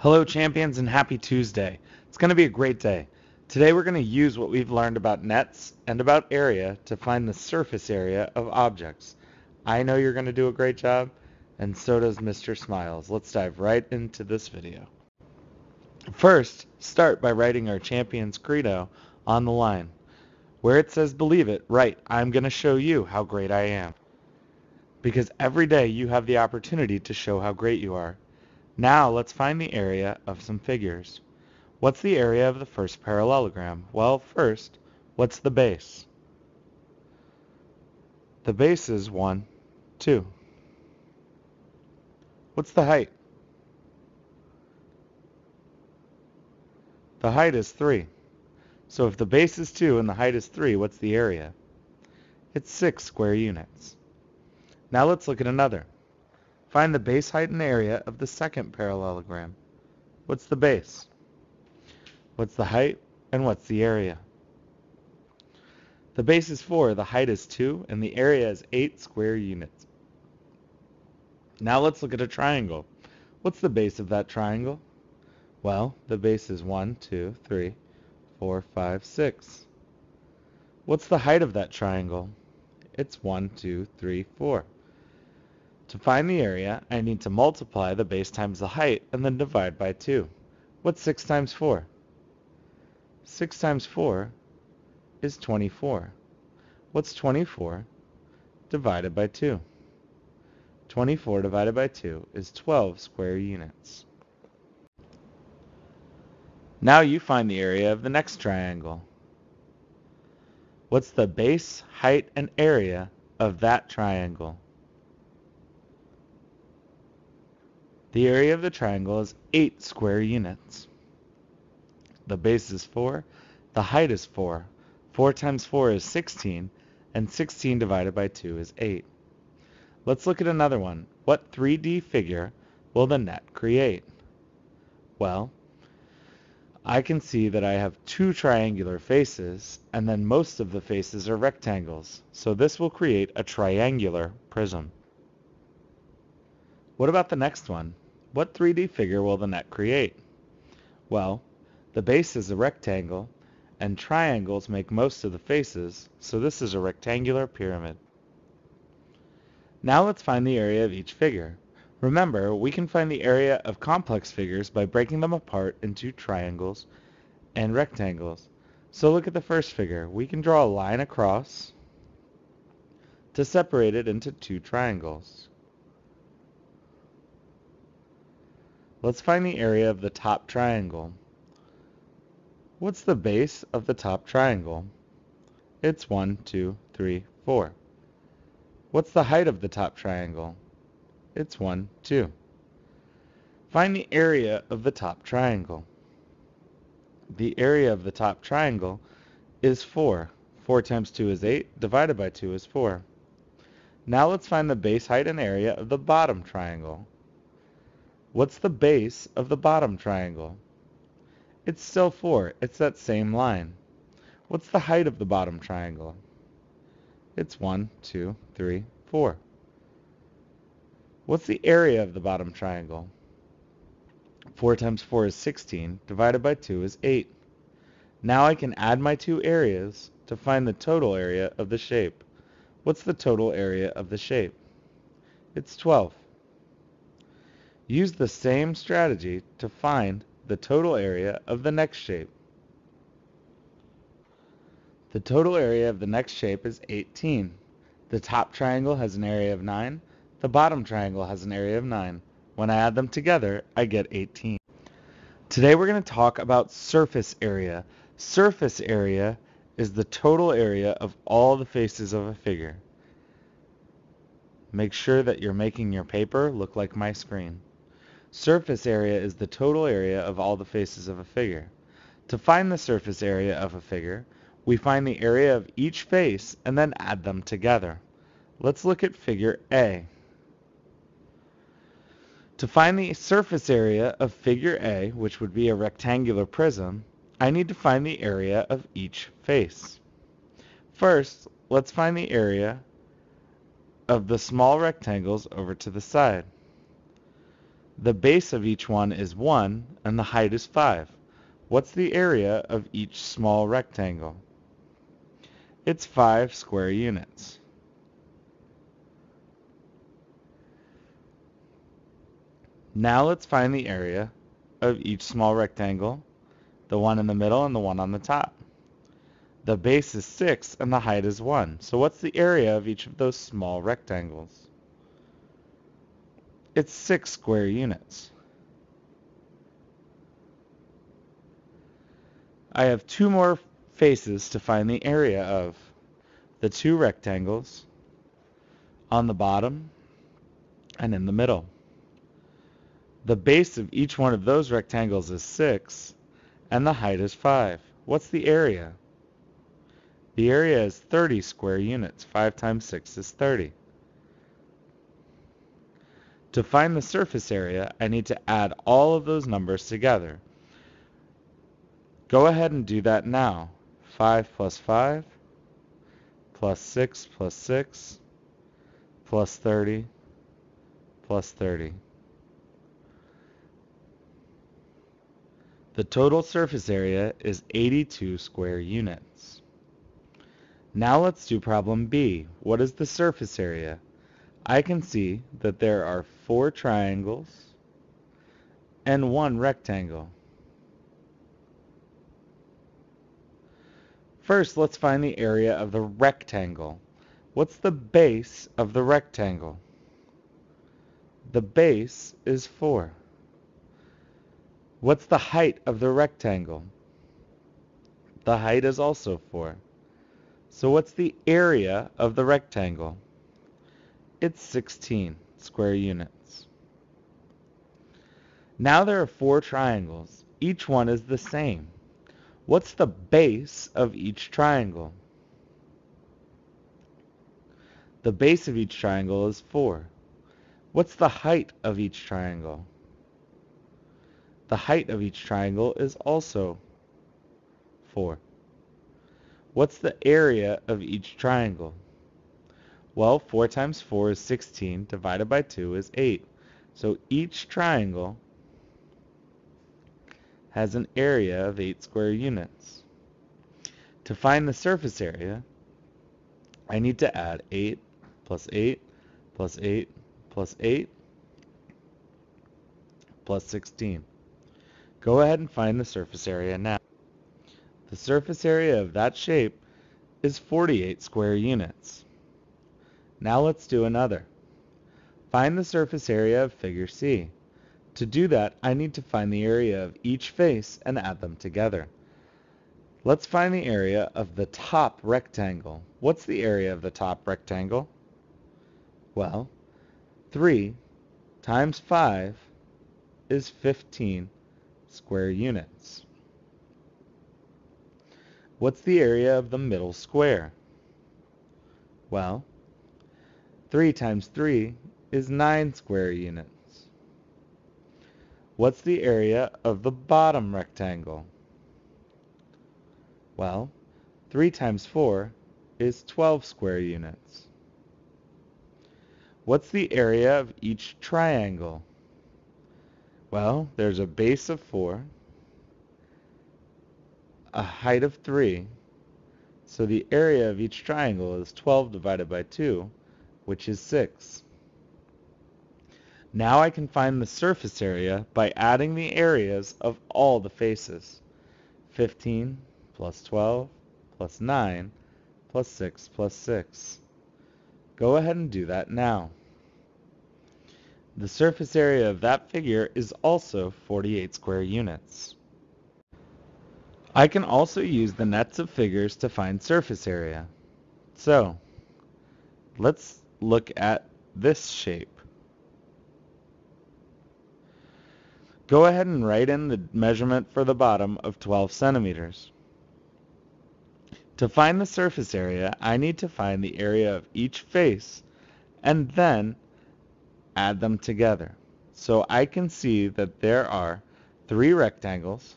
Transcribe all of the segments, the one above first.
Hello champions and happy Tuesday. It's going to be a great day. Today we're going to use what we've learned about nets and about area to find the surface area of objects. I know you're going to do a great job, and so does Mr. Smiles. Let's dive right into this video. First, start by writing our champion's credo on the line. Where it says believe it, write, I'm going to show you how great I am. Because every day you have the opportunity to show how great you are. Now let's find the area of some figures. What's the area of the first parallelogram? Well, first, what's the base? The base is 1, 2. What's the height? The height is 3. So if the base is 2 and the height is 3, what's the area? It's 6 square units. Now let's look at another. Find the base, height, and area of the second parallelogram. What's the base? What's the height? And what's the area? The base is 4, the height is 2, and the area is 8 square units. Now let's look at a triangle. What's the base of that triangle? Well, the base is 1, 2, 3, 4, 5, 6. What's the height of that triangle? It's 1, 2, 3, 4. To find the area, I need to multiply the base times the height and then divide by 2. What's 6 times 4? 6 times 4 is 24. What's 24 divided by 2? 24 divided by 2 is 12 square units. Now you find the area of the next triangle. What's the base, height, and area of that triangle? The area of the triangle is 8 square units. The base is 4, the height is 4. 4 times 4 is 16, and 16 divided by 2 is 8. Let's look at another one. What 3D figure will the net create? Well, I can see that I have 2 triangular faces, and then most of the faces are rectangles, so this will create a triangular prism. What about the next one? What 3D figure will the net create? Well, the base is a rectangle, and triangles make most of the faces, so this is a rectangular pyramid. Now let's find the area of each figure. Remember, we can find the area of complex figures by breaking them apart into triangles and rectangles. So look at the first figure. We can draw a line across to separate it into 2 triangles. Let's find the area of the top triangle. What's the base of the top triangle? It's 1, 2, 3, 4. What's the height of the top triangle? It's 1, 2. Find the area of the top triangle. The area of the top triangle is 4. 4 times 2 is 8, divided by 2 is 4. Now let's find the base, height, and area of the bottom triangle. What's the base of the bottom triangle? It's still 4. It's that same line. What's the height of the bottom triangle? It's 1, 2, 3, 4. What's the area of the bottom triangle? 4 times 4 is 16, divided by 2 is 8. Now I can add my 2 areas to find the total area of the shape. What's the total area of the shape? It's 12. Use the same strategy to find the total area of the next shape. The total area of the next shape is 18. The top triangle has an area of 9. The bottom triangle has an area of 9. When I add them together, I get 18. Today we're going to talk about surface area. Surface area is the total area of all the faces of a figure. Make sure that you're making your paper look like my screen. Surface area is the total area of all the faces of a figure. To find the surface area of a figure, we find the area of each face and then add them together. Let's look at figure A. To find the surface area of figure A, which would be a rectangular prism, I need to find the area of each face. First, let's find the area of the small rectangles over to the side. The base of each one is 1 and the height is 5. What's the area of each small rectangle? It's 5 square units. Now let's find the area of each small rectangle, the one in the middle and the one on the top. The base is 6 and the height is 1. So what's the area of each of those small rectangles? It's 6 square units. I have two more faces to find the area of. The two rectangles on the bottom and in the middle. The base of each one of those rectangles is 6 and the height is 5. What's the area? The area is 30 square units. 5 times 6 is 30. To find the surface area, I need to add all of those numbers together. Go ahead and do that now. 5 plus 5 plus 6 plus 6 plus 30 plus 30. The total surface area is 82 square units. Now let's do problem B. What is the surface area? I can see that there are 4 triangles and 1 rectangle. First, let's find the area of the rectangle. What's the base of the rectangle? The base is 4. What's the height of the rectangle? The height is also 4. So what's the area of the rectangle? It's 16 square units. Now there are 4 triangles. Each one is the same. What's the base of each triangle? The base of each triangle is 4. What's the height of each triangle? The height of each triangle is also 4. What's the area of each triangle? Well, 4 times 4 is 16, divided by 2 is 8. So each triangle has an area of 8 square units. To find the surface area, I need to add 8 plus 8 plus 8 plus 8 plus 16. Go ahead and find the surface area now. The surface area of that shape is 48 square units. Now let's do another. Find the surface area of figure C. To do that, I need to find the area of each face and add them together. Let's find the area of the top rectangle. What's the area of the top rectangle? Well, 3 times 5 is 15 square units. What's the area of the middle square? Well, 3 times 3 is 9 square units. What's the area of the bottom rectangle? Well, 3 times 4 is 12 square units. What's the area of each triangle? Well, there's a base of 4, a height of 3, so the area of each triangle is 12 divided by 2, which is 6. Now I can find the surface area by adding the areas of all the faces. 15 plus 12 plus 9 plus 6 plus 6. Go ahead and do that now. The surface area of that figure is also 48 square units. I can also use the nets of figures to find surface area. So, let's look at this shape. Go ahead and write in the measurement for the bottom of 12 centimeters. To find the surface area, I need to find the area of each face and then add them together. So I can see that there are 3 rectangles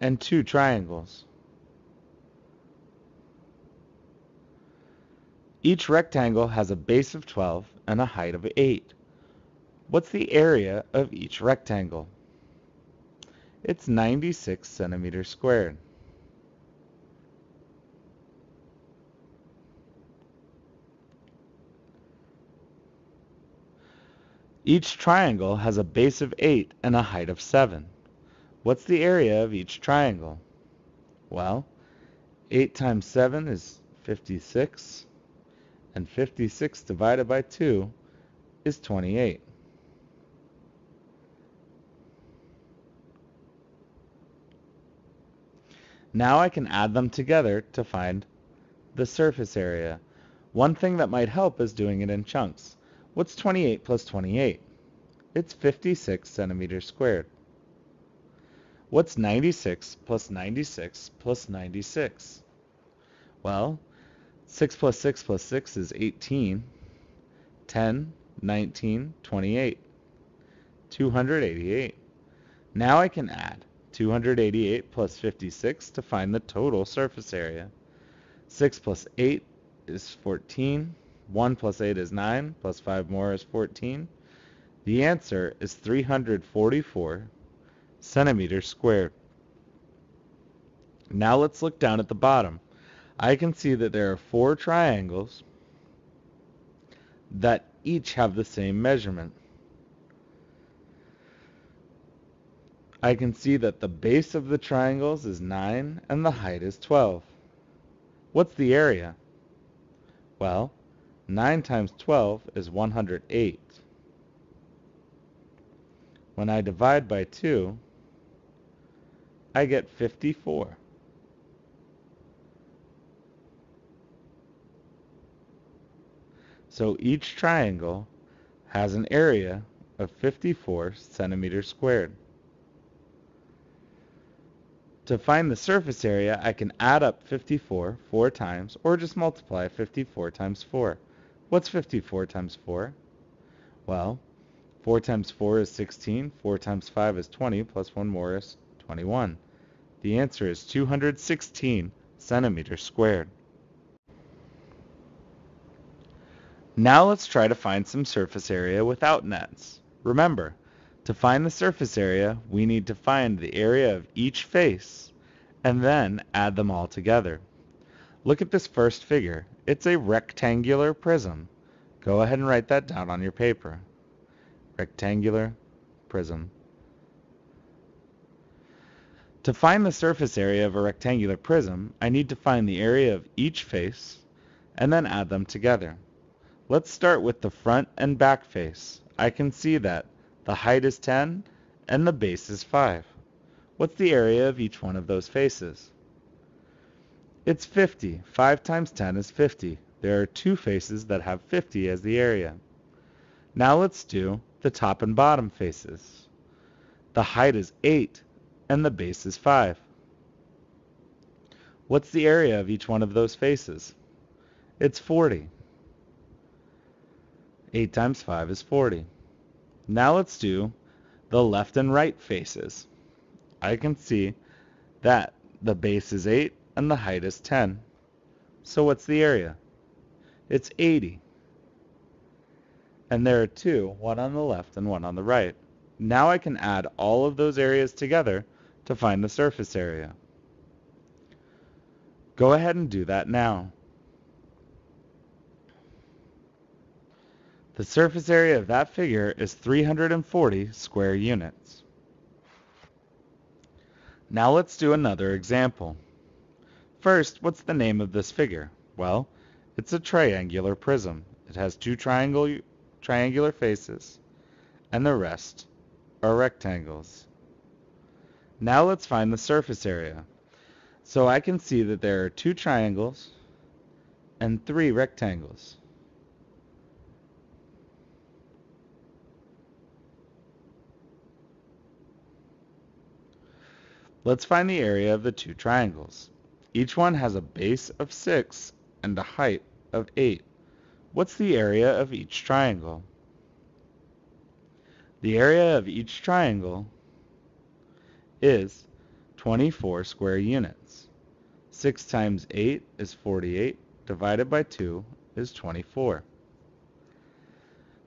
and 2 triangles. Each rectangle has a base of 12 and a height of 8. What's the area of each rectangle? It's 96 centimeters squared. Each triangle has a base of 8 and a height of 7. What's the area of each triangle? Well, 8 times 7 is 56, and 56 divided by 2 is 28. Now I can add them together to find the surface area. One thing that might help is doing it in chunks. What's 28 plus 28? It's 56 centimeters squared. What's 96 plus 96 plus 96? Well, 6 plus 6 plus 6 is 18. 10, 19, 28. 288. Now I can add 288 plus 56 to find the total surface area. 6 plus 8 is 14. 1 plus 8 is 9, plus 5 more is 14. The answer is 344 centimeters squared. Now let's look down at the bottom. I can see that there are 4 triangles that each have the same measurement. I can see that the base of the triangles is 9 and the height is 12. What's the area? Well, 9 times 12 is 108. When I divide by 2, I get 54. So each triangle has an area of 54 centimeters squared. To find the surface area, I can add up 54 4 times, or just multiply 54 times 4. What's 54 times 4? Well, 4 times 4 is 16, 4 times 5 is 20, plus 1 more is 21. The answer is 216 centimeters squared. Now let's try to find some surface area without nets. Remember, to find the surface area, we need to find the area of each face and then add them all together. Look at this first figure. It's a rectangular prism. Go ahead and write that down on your paper. Rectangular prism. To find the surface area of a rectangular prism, I need to find the area of each face and then add them together. Let's start with the front and back face. I can see that the height is 10 and the base is 5. What's the area of each one of those faces? It's 50. 5 times 10 is 50. There are 2 faces that have 50 as the area. Now let's do the top and bottom faces. The height is 8 and the base is 5. What's the area of each one of those faces? It's 40. 8 times 5 is 40. Now let's do the left and right faces. I can see that the base is 8 and the height is 10. So what's the area? It's 80. And there are 2, one on the left and one on the right. Now I can add all of those areas together to find the surface area. Go ahead and do that now. The surface area of that figure is 340 square units. Now let's do another example. First, what's the name of this figure? Well, it's a triangular prism. It has 2 triangular faces, and the rest are rectangles. Now let's find the surface area. So I can see that there are 2 triangles and 3 rectangles. Let's find the area of the 2 triangles. Each one has a base of 6 and a height of 8. What's the area of each triangle? The area of each triangle is 24 square units. 6 times 8 is 48, divided by 2 is 24.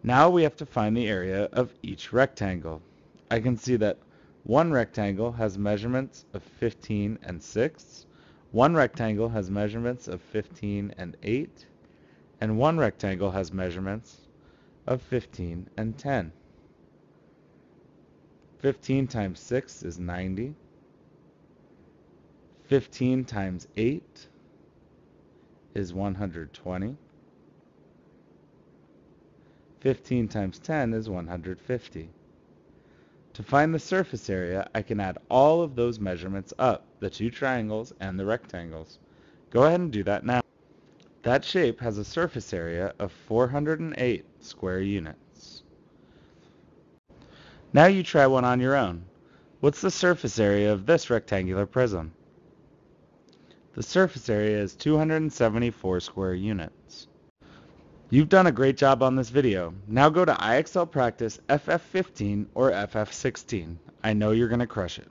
Now we have to find the area of each rectangle. I can see that one rectangle has measurements of 15 and 6, one rectangle has measurements of 15 and 8, and one rectangle has measurements of 15 and 10. 15 times 6 is 90. 15 times 8 is 120. 15 times 10 is 150. To find the surface area, I can add all of those measurements up, the two triangles and the rectangles. Go ahead and do that now. That shape has a surface area of 408 square units. Now you try one on your own. What's the surface area of this rectangular prism? The surface area is 274 square units. You've done a great job on this video. Now go to IXL Practice FF15 or FF16. I know you're going to crush it.